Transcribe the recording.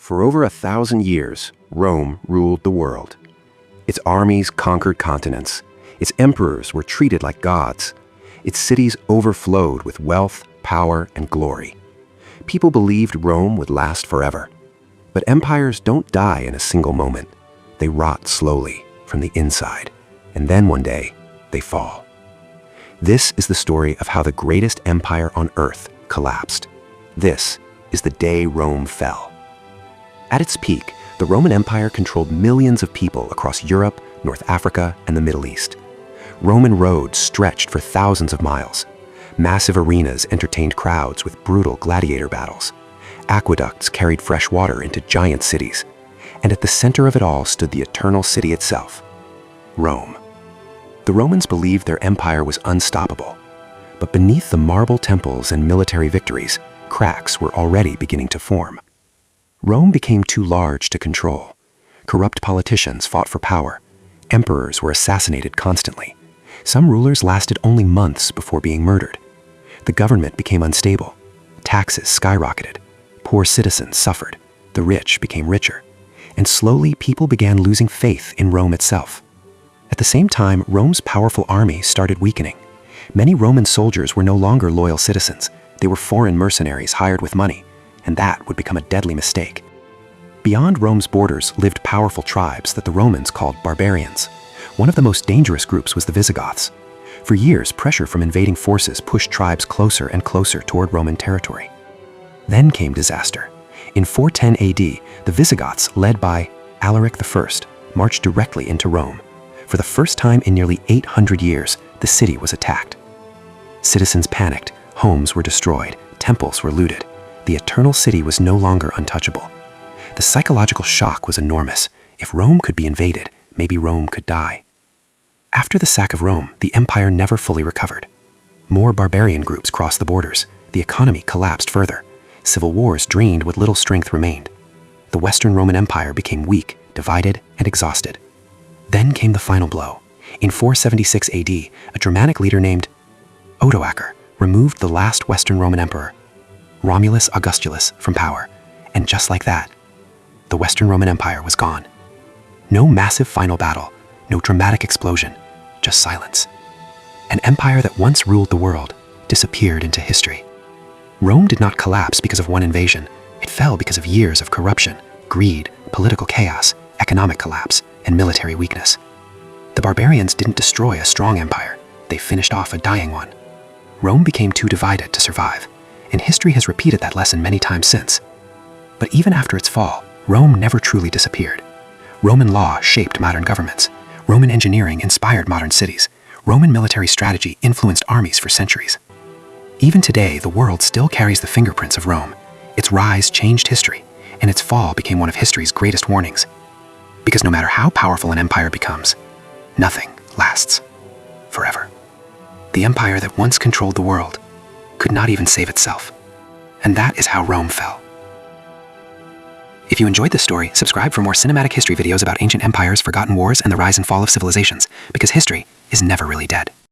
For over 1,000 years, Rome ruled the world. Its armies conquered continents. Its emperors were treated like gods. Its cities overflowed with wealth, power, and glory. People believed Rome would last forever. But empires don't die in a single moment. They rot slowly from the inside, and then one day, they fall. This is the story of how the greatest empire on earth collapsed. This is the day Rome fell. At its peak, the Roman Empire controlled millions of people across Europe, North Africa, and the Middle East. Roman roads stretched for thousands of miles. Massive arenas entertained crowds with brutal gladiator battles. Aqueducts carried fresh water into giant cities. And at the center of it all stood the eternal city itself, Rome. The Romans believed their empire was unstoppable. But beneath the marble temples and military victories, cracks were already beginning to form. Rome became too large to control. Corrupt politicians fought for power. Emperors were assassinated constantly. Some rulers lasted only months before being murdered. The government became unstable. Taxes skyrocketed. Poor citizens suffered. The rich became richer. And slowly, people began losing faith in Rome itself. At the same time, Rome's powerful army started weakening. Many Roman soldiers were no longer loyal citizens. They were foreign mercenaries hired with money, and that would become a deadly mistake. Beyond Rome's borders lived powerful tribes that the Romans called barbarians. One of the most dangerous groups was the Visigoths. For years, pressure from invading forces pushed tribes closer and closer toward Roman territory. Then came disaster. In 410 AD, the Visigoths, led by Alaric I, marched directly into Rome. For the first time in nearly 800 years, the city was attacked. Citizens panicked, homes were destroyed, temples were looted. The eternal city was no longer untouchable. The psychological shock was enormous. If Rome could be invaded, maybe Rome could die. After the sack of Rome, the empire never fully recovered. More barbarian groups crossed the borders. The economy collapsed further. Civil wars drained what little strength remained. The Western Roman Empire became weak, divided, and exhausted. Then came the final blow. In 476 AD, a dramatic leader named Odoacer removed the last Western Roman emperor, Romulus Augustulus, from power. And just like that, the Western Roman Empire was gone. No massive final battle, no dramatic explosion, just silence. An empire that once ruled the world disappeared into history. Rome did not collapse because of one invasion. It fell because of years of corruption, greed, political chaos, economic collapse, and military weakness. The barbarians didn't destroy a strong empire. They finished off a dying one. Rome became too divided to survive, and history has repeated that lesson many times since. But even after its fall, Rome never truly disappeared. Roman law shaped modern governments. Roman engineering inspired modern cities. Roman military strategy influenced armies for centuries. Even today, the world still carries the fingerprints of Rome. Its rise changed history, and its fall became one of history's greatest warnings. Because no matter how powerful an empire becomes, nothing lasts forever. The empire that once controlled the world could not even save itself. And that is how Rome fell. If you enjoyed this story, subscribe for more cinematic history videos about ancient empires, forgotten wars, and the rise and fall of civilizations, because history is never really dead.